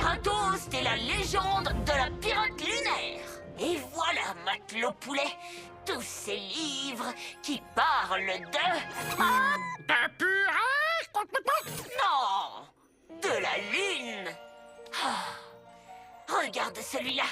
Piratost et la légende de la pirate lunaire. Et voilà, Matelot Poulet, tous ces livres qui parlent de... De purée? Non, de la lune. Regarde celui-là,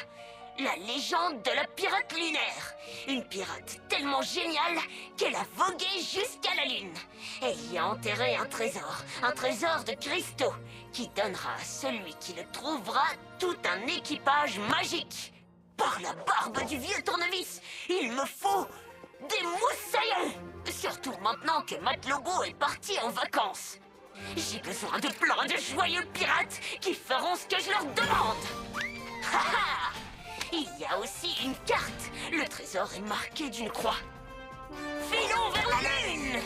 la légende de la pirate lunaire. Une pirate tellement géniale qu'elle a vogué jusqu'à la lune. Elle y a enterré un trésor de cristaux, qui donnera à celui qui le trouvera tout un équipage magique. Par la barbe du vieux tournevis, il me faut des moussaillons. Surtout maintenant que Matelogo est parti en vacances. J'ai besoin de plein de joyeux pirates qui feront ce que je leur demande. Ha ha! Il y a aussi une carte. Le trésor est marqué d'une croix. Filons vers la lune!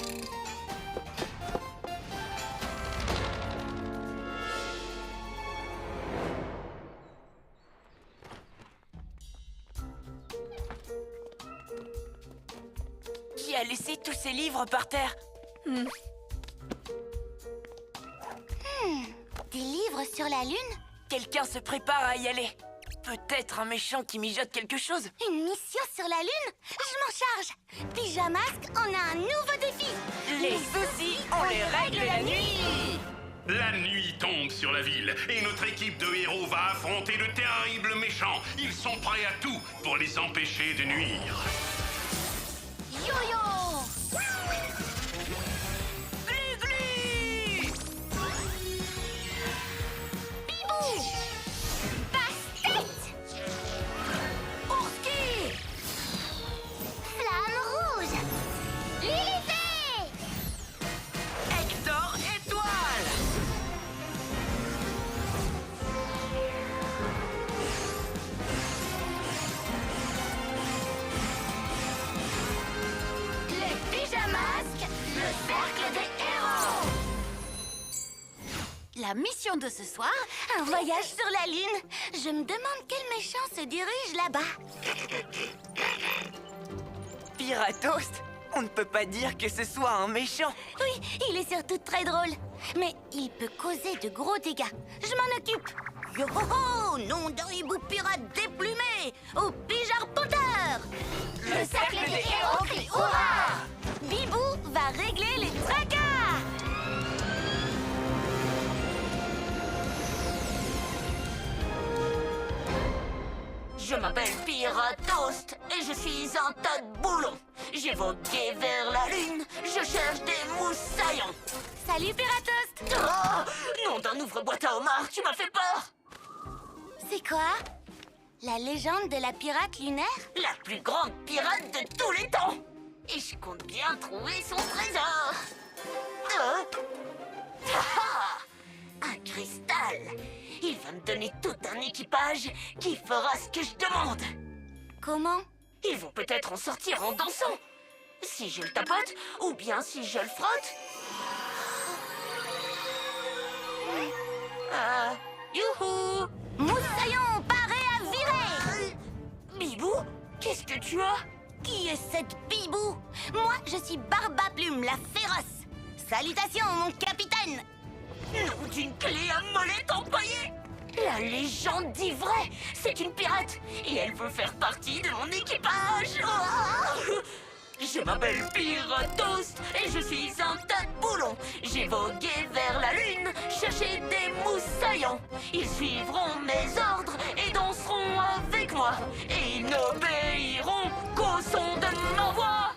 Qui a laissé tous ces livres par terre? Des livres sur la Lune? Quelqu'un se prépare à y aller. Peut-être un méchant qui mijote quelque chose. Une mission sur la Lune? Je m'en charge. Pyjamasque, on a un nouveau défi. Les soucis, on les règle la nuit. La nuit tombe sur la ville et notre équipe de héros va affronter de terribles méchants. Ils sont prêts à tout pour les empêcher de nuire. Yo-yo! Glu-glu! Bibou! Passe-tête! Ourski! Flamme rouge! Lilithé! Hector Étoile! Les pyjamasques, le cercle des héros! La mission de ce soir, un voyage sur la Lune. Je me demande quel méchant se dirige là-bas. Piratost, on ne peut pas dire que ce soit un méchant. Oui, il est surtout très drôle. Mais il peut causer de gros dégâts. Je m'en occupe. Yo ho ho, nom d'un hibou pirate déplumé, au pigearpenteur. Le cercle des héros crie hurrah. Bibou va régler les tracas. Je m'appelle Piratost et je suis un tas de boulons. J'ai vogué vers la lune, je cherche des moussaillons. Salut Piratost. Oh, nom d'un ouvre-boîte à homard, tu m'as fait peur. C'est quoi? La légende de la pirate lunaire? La plus grande pirate de tous les temps. Et je compte bien trouver son trésor. Un cristal. Il va me donner tout un équipage qui fera ce que je demande. Comment? Ils vont peut-être en sortir en dansant. Si je le tapote, ou bien si je le frotte. Youhou! Moussaillon, paré à virer! Bibou, qu'est-ce que tu as? Qui est cette Bibou? Moi, je suis Barbaplume, la féroce. Salutations, mon capitaine! Nom d'une clé à molette empaillée! La légende dit vrai! C'est une pirate et elle veut faire partie de mon équipage! Oh, je m'appelle Piratost et je suis un tas de boulons! J'ai vogué vers la lune, chercher des moussaillons! Ils suivront mes ordres et danseront avec moi! Et ils n'obéiront qu'au son de ma voix!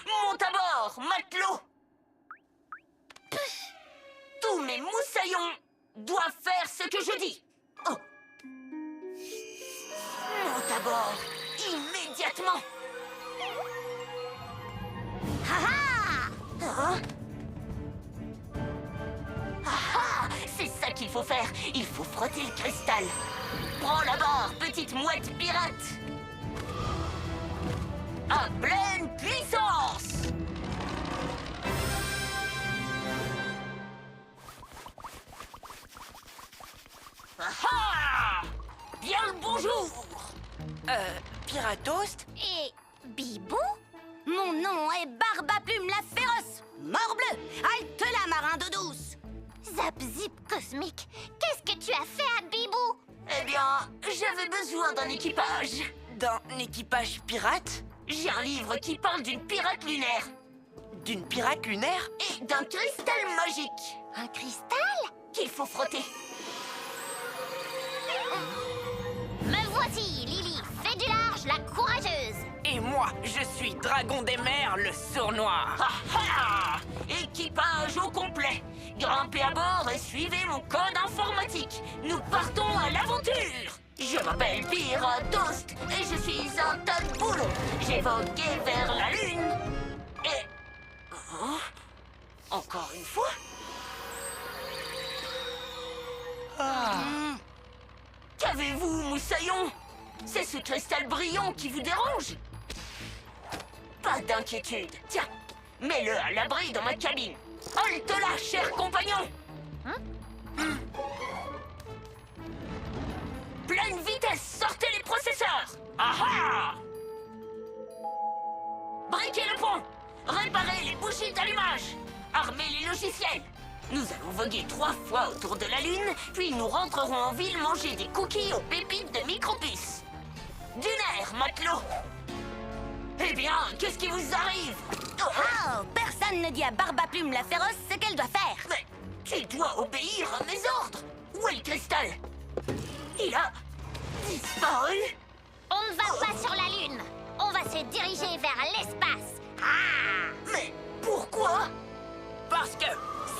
Monte à bord, matelot! Tous mes moussaillons doivent faire ce que je dis. Oh. Monte à bord, immédiatement. Ha ha! Hein? Ah, c'est ça qu'il faut faire. Il faut frotter le cristal. Prends la barre, petite mouette pirate. À pleine puissance. Ah! Bien le bonjour! Piratost? Et Bibou? Mon nom est Barbaplume la féroce! Morbleu! Halte là, marin d'eau douce! Zap zip cosmique! Qu'est-ce que tu as fait à Bibou? Eh bien, j'avais besoin d'un équipage. D'un équipage pirate? J'ai un livre qui parle d'une pirate lunaire D'une pirate lunaire? et d'un cristal magique Un cristal? qu'il faut frotter. Me voici, Lily, fée du large, la courageuse. Et moi, je suis Dragon des mers, le sournois. Ah ah! Équipage au complet. Grimpez à bord et suivez mon code informatique. Nous partons à l'aventure. Je m'appelle Pirate Toast et je suis un tas de boulons. J'ai vogué vers la lune. Et... Oh, encore une fois? Qu'avez-vous, moussaillon? C'est ce cristal brillant qui vous dérange? Pas d'inquiétude. Tiens, mets-le à l'abri dans ma cabine. Halte là, cher compagnon. Pleine vitesse, sortez les processeurs. Ah ah! Briquez le pont. Réparez les bougies d'allumage. Armez les logiciels. Nous allons voguer 3 fois autour de la Lune, puis nous rentrerons en ville manger des cookies aux pépites de micropuces. Du nerf, matelot. Eh bien, qu'est-ce qui vous arrive? Oh, personne ne dit à Barbe à Plume la féroce ce qu'elle doit faire. Mais tu dois obéir à mes ordres. Où est le cristal? Il a disparu. On ne va pas sur la Lune. On va se diriger vers l'espace. Ah! Mais pourquoi? Parce que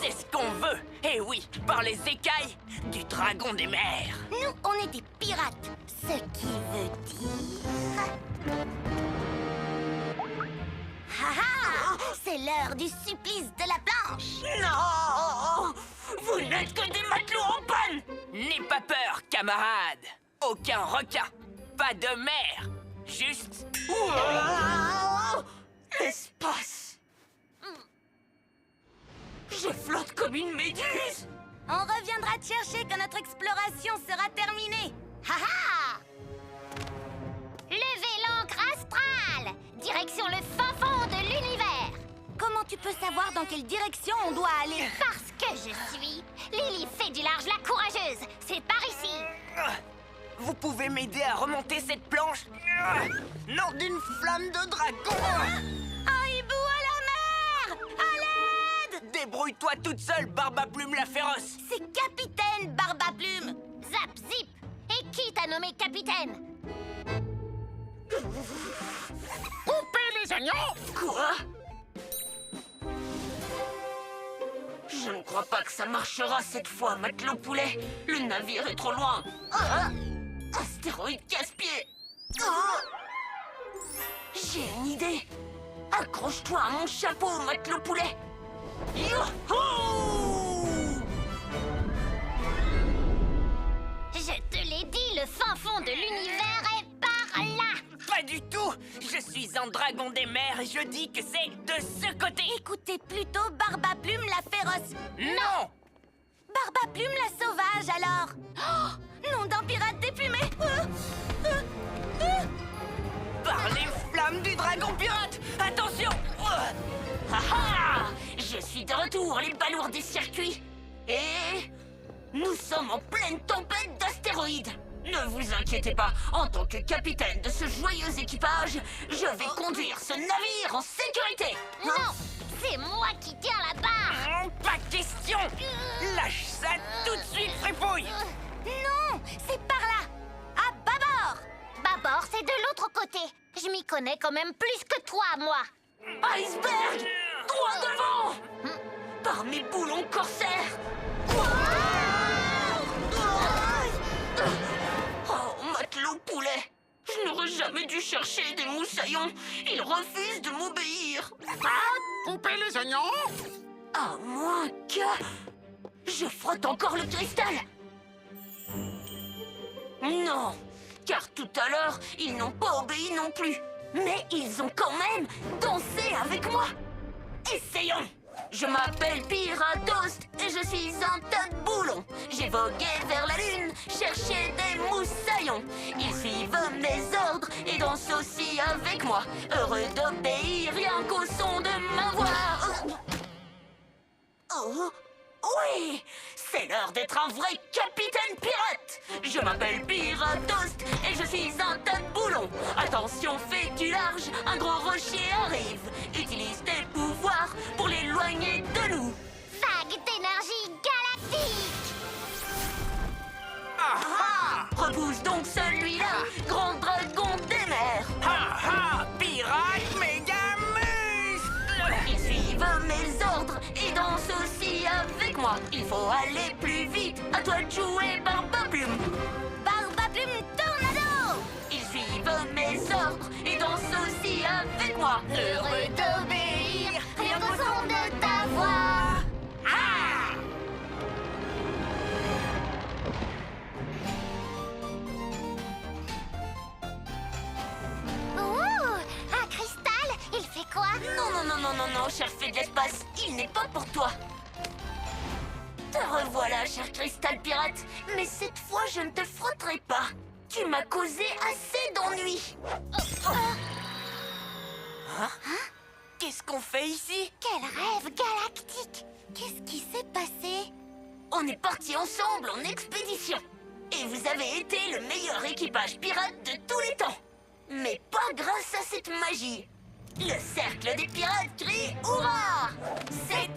c'est ce qu'on veut. Et oui, par les écailles du dragon des mers. Nous, on est des pirates. Ce qui veut dire... Ah, c'est l'heure du supplice de la planche. Non! Vous n'êtes que des matelots en panne! N'aie pas peur, camarade. Aucun requin, pas de mer. Juste... Wow! L'espace! Je flotte comme une méduse! On reviendra te chercher quand notre exploration sera terminée. Ha-ha! Levez l'ancre astrale! Direction le fin fond de l'univers! Comment tu peux savoir dans quelle direction on doit aller? Parce que je suis Lily fée du large, la courageuse! C'est par ici! Vous pouvez m'aider à remonter cette planche? Non, d'une flamme de dragon! Un hibou à la mer! À l'aide! Débrouille-toi toute seule, Barbe à Plume la féroce! C'est Capitaine Barbe à Plume! Zap, zip! Et qui t'a nommé capitaine? Coupez les oignons! Quoi? Je ne crois pas que ça marchera cette fois, matelot poulet. Le navire est trop loin. Ah! Astéroïde casse-pied. Ah! J'ai une idée. Accroche-toi à mon chapeau, matelot poulet. Youhou! Je te l'ai dit, le fin fond de l'univers est par là! Pas du tout! Je suis un dragon des mers et je dis que c'est de ce côté! Écoutez plutôt Barbe à Plume la féroce! Non! Barbe à Plume la sauvage, alors! Oh, nom d'un pirate déplumé! Par les flammes du dragon pirate! Attention! Ah ah! Je suis de retour, les balourds des circuits. Et... nous sommes en pleine tempête d'astéroïdes. Ne vous inquiétez pas, en tant que capitaine de ce joyeux équipage, je vais conduire ce navire en sécurité. Non! C'est moi qui tiens la barre! Pas question! Lâche ça tout de suite, fripouille! Non! C'est par là! À bâbord! Bâbord, c'est de l'autre côté. Je m'y connais quand même plus que toi, moi. Iceberg! Droit devant! Par mes boulons corsaires! Oh, matelot poulet! Je n'aurais jamais dû chercher des moussaillons. Ils refusent de m'obéir. Coupez les oignons! À moins que... je frotte encore le cristal. Non, car tout à l'heure, ils n'ont pas obéi non plus. Mais ils ont quand même dansé avec moi. Essayons. Je m'appelle Pirate Toast et je suis un tas de boulons. J'ai vogué vers la lune, cherché des moussaillons. Ils suivent mes ordres et dansent aussi avec moi. Heureux d'obéir rien qu'au son de ma voix. Oh, oui, c'est l'heure d'être un vrai capitaine pirate. Je Je m'appelle Piratost et je suis un tas de boulons. Attention, fais du large, un gros rocher arrive. Utilise tes pouvoirs pour l'éloigner de nous. Vague d'énergie galactique. Repousse donc celui-là, grand dragon des mers. Ha ha! Pirate Mégamus! Ils suivent mes ordres et dansent aussi avec moi. Il faut aller plus vite, à toi de jouer, Barbaplume. Barbaplume Tornado. Ils suivent mes ordres et dansent aussi avec moi. Heureux d'obéir, rien qu'au son de ta voix. Ouh, un cristal, il fait quoi? Non, cher fée de l'espace, il n'est pas pour toi. Te revoilà, cher cristal pirate, mais cette fois je ne te frotterai pas. Tu m'as causé assez d'ennuis. Qu'est-ce qu'on fait ici? Quel rêve galactique! Qu'est-ce qui s'est passé? On est partis ensemble en expédition. Et vous avez été le meilleur équipage pirate de tous les temps. Mais pas grâce à cette magie. Le cercle des pirates crie hurrah! C'est